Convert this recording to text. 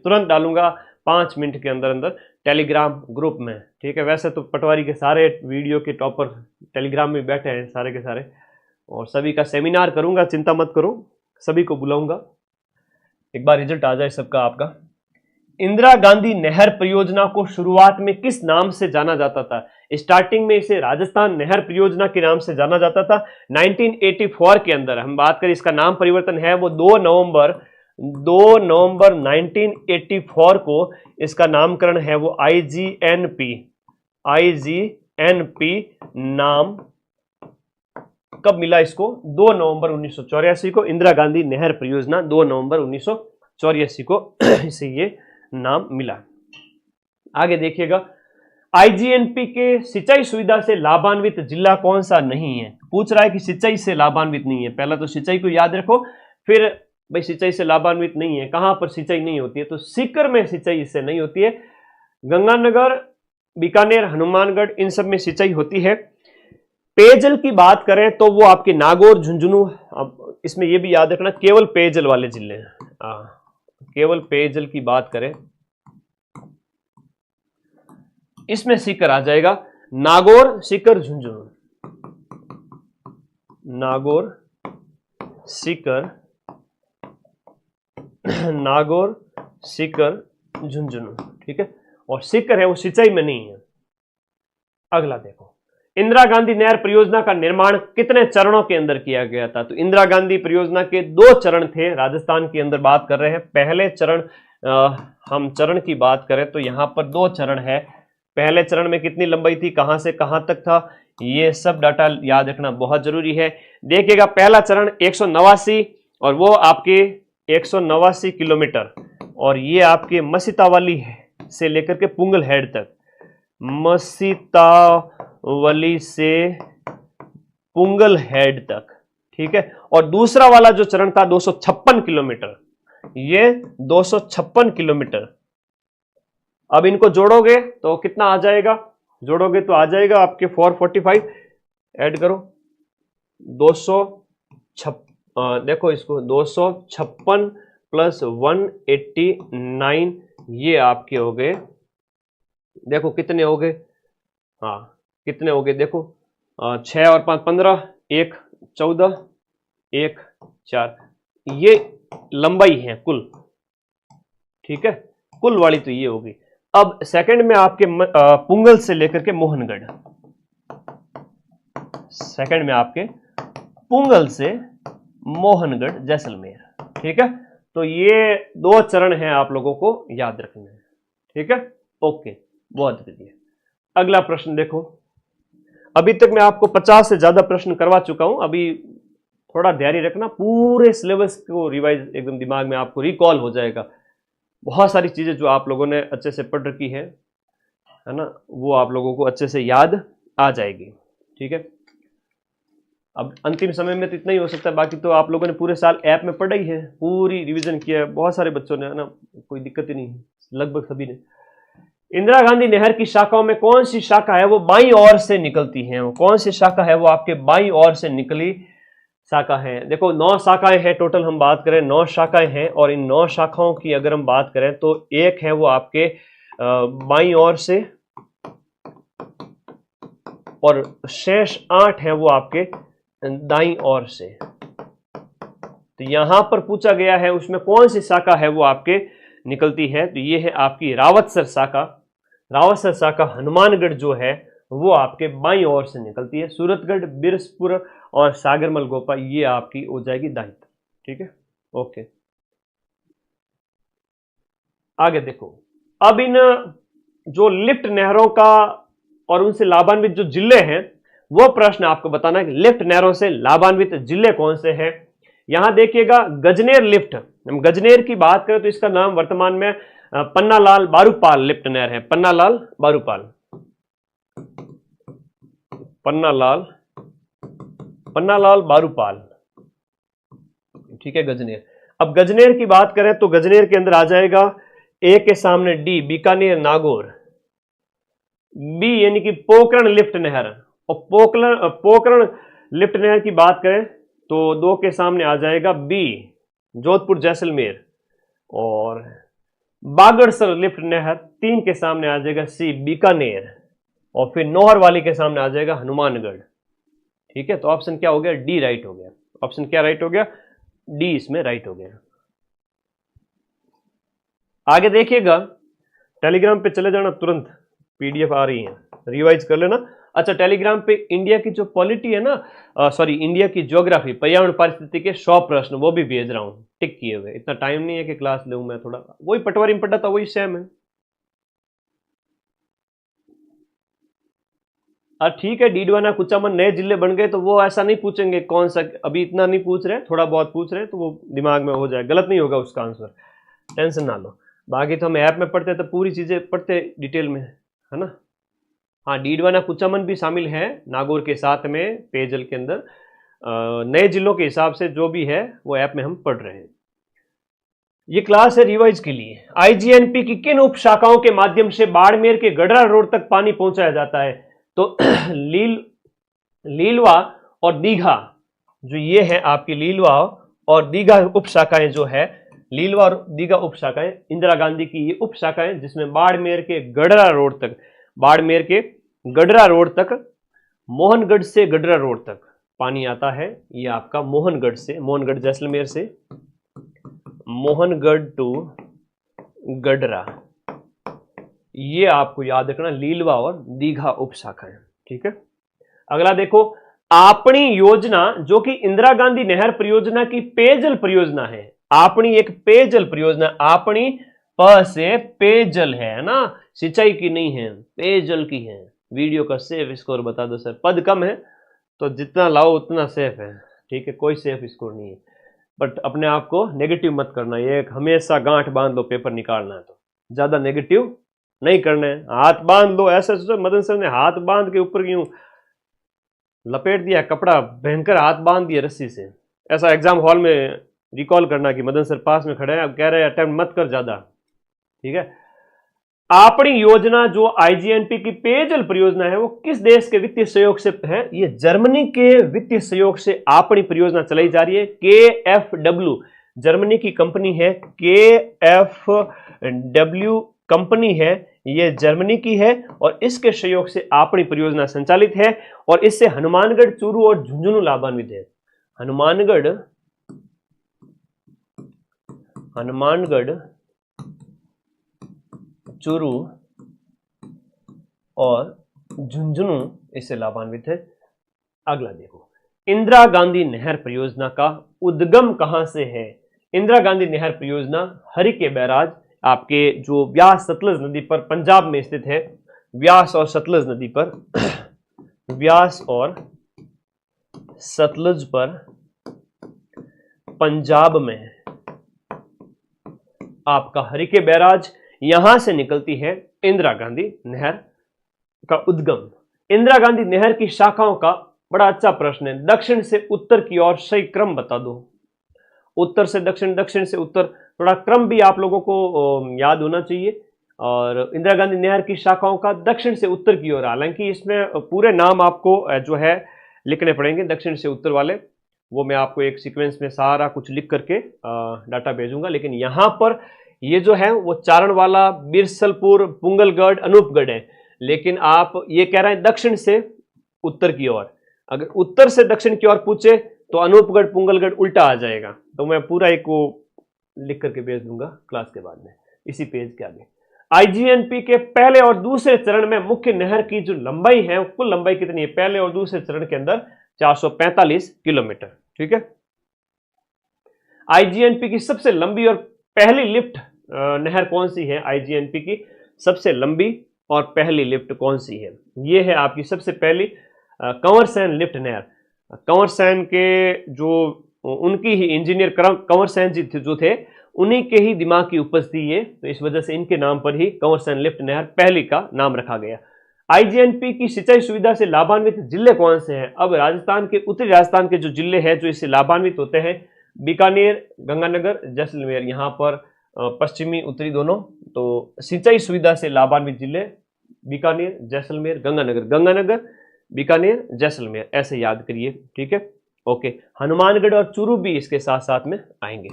तुरंत डालूंगा 5 मिनट के अंदर अंदर टेलीग्राम ग्रुप में, ठीक है। वैसे तो पटवारी के सारे वीडियो के टॉपर टेलीग्राम में बैठे हैं सारे के सारे, और सभी का सेमिनार करूंगा, चिंता मत करो, सभी को बुलाऊंगा, एक बार रिजल्ट आ जाए सबका आपका। इंदिरा गांधी नहर परियोजना को शुरुआत में किस नाम से जाना जाता था? स्टार्टिंग में इसे राजस्थान नहर परियोजना के नाम से जाना जाता था। 1984 के अंदर हम बात करें, इसका नाम परिवर्तन है वो 2 नवंबर 1984 को इसका नामकरण है वो IGNP नाम कब मिला इसको? 2 नवंबर 1984 को इंदिरा गांधी नहर परियोजना 2 नवंबर 1984 को इसे ये नाम मिला। आगे देखिएगा, IGNP के सिंचाई सुविधा से लाभान्वित जिला कौन सा नहीं है? पूछ रहा है कि सिंचाई से लाभान्वित नहीं है। पहला तो सिंचाई को याद रखो, फिर भाई सिंचाई से लाभान्वित नहीं है, कहां पर सिंचाई नहीं होती है? तो सीकर में सिंचाई इससे नहीं होती है। गंगानगर, बीकानेर, हनुमानगढ़, इन सब में सिंचाई होती है। पेयजल की बात करें तो वो आपके नागौर, झुंझुनू, अब इसमें ये भी याद रखना केवल पेयजल वाले जिले हैं। केवल पेयजल की बात करें इसमें सीकर आ जाएगा, नागौर, सीकर, झुंझुनू, नागौर, सीकर, नागौर, सीकर, झुंझुनू, ठीक है। और सीकर है वो सिंचाई में नहीं है। अगला देखो, इंदिरा गांधी नहर परियोजना का निर्माण कितने चरणों के अंदर किया गया था? तो इंदिरा गांधी परियोजना के 2 चरण थे, राजस्थान के अंदर बात कर रहे हैं। पहले चरण, हम चरण की बात करें तो यहां पर 2 चरण है। पहले चरण में कितनी लंबाई थी, कहां से कहां तक था, ये सब डाटा याद रखना बहुत जरूरी है। देखिएगा, पहला चरण 189 और वो आपके 189 किलोमीटर, और ये आपके मसीतावली से लेकर के पुंगल हेड तक, मसीतावली से पुंगल हेड तक, ठीक है। और दूसरा वाला जो चरण था 256 किलोमीटर, ये 256 किलोमीटर। अब इनको जोड़ोगे तो कितना आ जाएगा? जोड़ोगे तो आ जाएगा आपके 445, ऐड करो 256, देखो इसको 256 प्लस 189, ये आपके हो गए, देखो कितने हो गए, हाँ कितने हो गए देखो, 6 और 5 15, 1 14, 1 4, ये लंबाई है कुल, ठीक है, कुल वाली तो ये होगी। अब सेकंड में आपके पुंगल से लेकर के मोहनगढ़, सेकंड में आपके पुंगल से मोहनगढ़ जैसलमेर, ठीक है। तो ये 2 चरण हैं, आप लोगों को याद रखना है, ठीक है। ओके, बहुत बढ़िया। अगला प्रश्न देखो, अभी तक मैं आपको 50 से ज्यादा प्रश्न करवा चुका हूं। अभी थोड़ा धैर्य रखना, पूरे सिलेबस को रिवाइज एकदम दिमाग में आपको रिकॉल हो जाएगा। बहुत सारी चीजें जो आप लोगों ने अच्छे से पढ़ रखी है ना, वो आप लोगों को अच्छे से याद आ जाएगी, ठीक है। अब अंतिम समय में तो इतना ही हो सकता है, बाकी तो आप लोगों ने पूरे साल ऐप में पढ़ा ही है, पूरी रिवीजन किया है, बहुत सारे बच्चों ने, है ना, कोई दिक्कत ही नहीं है, लगभग सभी ने। इंदिरा गांधी नहर की शाखाओं में कौन सी शाखा है वो बाईं ओर से निकलती है? वो कौन सी शाखा है वो आपके बाईं ओर से निकली शाखा है? देखो 9 शाखाएं हैं टोटल, हम बात करें 9 शाखाएं हैं, और इन 9 शाखाओं की अगर हम बात करें तो एक है वो आपके बाईं ओर से, और शेष 8 है वो आपके दाईं ओर से। तो यहां पर पूछा गया है उसमें कौन सी शाखा है वो आपके निकलती है, तो ये है आपकी रावतसर शाखा। रावतसर शाखा हनुमानगढ़ जो है वो आपके बाईं ओर से निकलती है। सूरतगढ़, बिरसपुर और सागरमल गोपा ये आपकी हो जाएगी दाईं, ठीक है। ओके, आगे देखो, अब इन जो लिफ्ट नहरों का और उनसे लाभान्वित जो जिले हैं वो प्रश्न आपको बताना है कि लिफ्ट नहरों से लाभान्वित जिले कौन से हैं। यहां देखिएगा, गजनेर लिफ्ट, हम गजनेर की बात करें तो इसका नाम वर्तमान में पन्नालाल बारूपाल लिफ्ट नहर है। पन्नालाल बारूपाल, पन्नालाल बारूपाल, ठीक है, गजनेर। अब गजनेर की बात करें तो गजनेर के अंदर आ जाएगा ए के सामने डी, बीकानेर, नागौर। बी यानी कि पोकरण लिफ्ट नहर, और पोकरण लिफ्ट नहर की बात करें तो 2 के सामने आ जाएगा बी, जोधपुर, जैसलमेर। और बागड़सर लिफ्ट नहर 3 के सामने आ जाएगा सी बीकानेर, और फिर नौहर वाली के सामने आ जाएगा हनुमानगढ़। ठीक है, तो ऑप्शन क्या हो गया, डी राइट हो गया। ऑप्शन क्या राइट हो गया, डी इसमें राइट हो गया। आगे देखिएगा, टेलीग्राम पे चले जाना, तुरंत पीडीएफ आ रही है, रिवाइज कर लेना। अच्छा, टेलीग्राम पे इंडिया की जो पॉलिटी है ना, सॉरी इंडिया की ज्योग्राफी, पर्यावरण परिस्थिति के 100 प्रश्न वो भी भेज रहा हूं टिक किए हुए। इतना टाइम नहीं है कि क्लास लूं मैं, थोड़ा वही पटवारी में पढ़ा था वही सेम है। ठीक है, डीडवाना कुचामन नए जिले बन गए तो वो ऐसा नहीं पूछेंगे कौन सा, अभी इतना नहीं पूछ रहे, थोड़ा बहुत पूछ रहे हैं तो वो दिमाग में हो जाए, गलत नहीं होगा उसका आंसर, टेंशन ना लो। बाकी तो हम ऐप में पढ़ते तो पूरी चीजें पढ़ते डिटेल में, है ना। हाँ, डीडवाना कुचामन भी शामिल है नागौर के साथ में पेयजल के अंदर, नए जिलों के हिसाब से जो भी है वो ऐप में हम पढ़ रहे हैं। ये क्लास है रिवाइज के लिए। आईजीएनपी की किन उप शाखाओं के माध्यम से बाड़मेर के गडरा रोड तक पानी पहुंचाया जाता है, तो लीलवा और दीघा, जो ये है आपकी लीलवा और दीघा उप शाखाएं, जो है लीलवा और दीघा उप शाखाएं इंदिरा गांधी की ये उप शाखाएं, जिसमें बाड़मेर के गडरा रोड तक, बाड़मेर के गडरा रोड तक, मोहनगढ़ से गडरा रोड तक पानी आता है। ये आपका मोहनगढ़ से, मोहनगढ़ जैसलमेर से मोहनगढ़ टू गडरा, ये आपको याद रखना, लीलवा और दीघा उप शाखा है। ठीक है, अगला देखो, आपणी योजना जो कि इंदिरा गांधी नहर परियोजना की पेयजल परियोजना है। आपणी एक पेयजल परियोजना, आपणी प से पेयजल है ना, सिंचाई की नहीं है, पेयजल की है। वीडियो का सेफ स्कोर बता दो सर, पद कम है तो जितना लाओ उतना सेफ है। ठीक है, कोई सेफ स्कोर नहीं है, बट अपने आप को नेगेटिव मत करना, ये हमेशा गांठ बांध लो, पेपर निकालना है तो ज्यादा नेगेटिव नहीं करना है, हाथ बांध लो। ऐसा सोचो मदन सर ने हाथ बांध के ऊपर यूं लपेट दिया कपड़ा, भयंकर हाथ बांध दिया रस्सी से, ऐसा एग्जाम हॉल में रिकॉल करना कि मदन सर पास में खड़े हैं, अब कह रहे हैं अटेम्प्ट मत कर ज्यादा। ठीक है, आपणी योजना जो आईजीएनपी की पेयजल परियोजना है वो किस देश के वित्तीय सहयोग से है, ये जर्मनी के वित्तीय सहयोग से आपणी परियोजना चलाई जा रही है। KfW जर्मनी की कंपनी है, KfW कंपनी है, ये जर्मनी की है और इसके सहयोग से आपणी परियोजना संचालित है और इससे हनुमानगढ़, चूरू और झुंझुनू लाभान्वित है। हनुमानगढ़, चूरू और झुंझुनू इससे लाभान्वित है। अगला देखो, इंदिरा गांधी नहर परियोजना का उद्गम कहां से है। इंदिरा गांधी नहर परियोजना हरिके बैराज, आपके जो व्यास सतलज नदी पर पंजाब में स्थित है, व्यास और सतलज नदी पर, व्यास और सतलज पर पंजाब में है आपका हरिके बैराज, यहां से निकलती है इंदिरा गांधी नहर का उद्गम। इंदिरा गांधी नहर की शाखाओं का बड़ा अच्छा प्रश्न है, दक्षिण से उत्तर की ओर सही क्रम बता दो। उत्तर से दक्षिण, दक्षिण से उत्तर, थोड़ा क्रम भी आप लोगों को याद होना चाहिए। और इंदिरा गांधी नहर की शाखाओं का दक्षिण से उत्तर की ओर, हालांकि इसमें पूरे नाम आपको जो है लिखने पड़ेंगे दक्षिण से उत्तर वाले, वो मैं आपको एक सीक्वेंस में सारा कुछ लिख करके डाटा भेजूंगा। लेकिन यहां पर ये जो है वो चारणवाला, बिरसलपुर, पुंगलगढ़, अनूपगढ़ है, लेकिन आप ये कह रहे हैं दक्षिण से उत्तर की ओर। अगर उत्तर से दक्षिण की ओर पूछे तो अनूपगढ़, पुंगलगढ़ उल्टा आ जाएगा, तो मैं पूरा एक वो लिख करके भेज दूंगा क्लास के बाद में इसी पेज के आगे। आईजीएनपी के पहले और दूसरे चरण में मुख्य नहर की जो लंबाई है, कुल लंबाई कितनी है पहले और दूसरे चरण के अंदर, 445 किलोमीटर। ठीक है, आईजीएनपी की सबसे लंबी और पहली लिफ्ट नहर कौन सी है, आईजीएनपी की सबसे लंबी और पहली लिफ्ट कौन सी है, ये है आपकी सबसे पहली कंवर सेन लिफ्ट नहर। कंवर सेन के जो उनकी ही इंजीनियर कंवर सेन जी जो थे, उन्हीं के ही दिमाग की उपज थी ये, तो इस वजह से इनके नाम पर ही कंवर सेन लिफ्ट नहर पहली का नाम रखा गया। आईजीएनपी की सिंचाई सुविधा से लाभान्वित जिले कौन से हैं। अब राजस्थान के, उत्तरी राजस्थान के जो जिले हैं जो इससे लाभान्वित होते हैं, बीकानेर, गंगानगर, जैसलमेर, यहाँ पर पश्चिमी उत्तरी दोनों, तो सिंचाई सुविधा से लाभान्वित जिले बीकानेर, जैसलमेर, गंगानगर, गंगानगर, बीकानेर, जैसलमेर, ऐसे याद करिए। ठीक है, ओके, हनुमानगढ़ और चूरू भी इसके साथ साथ में आएंगे।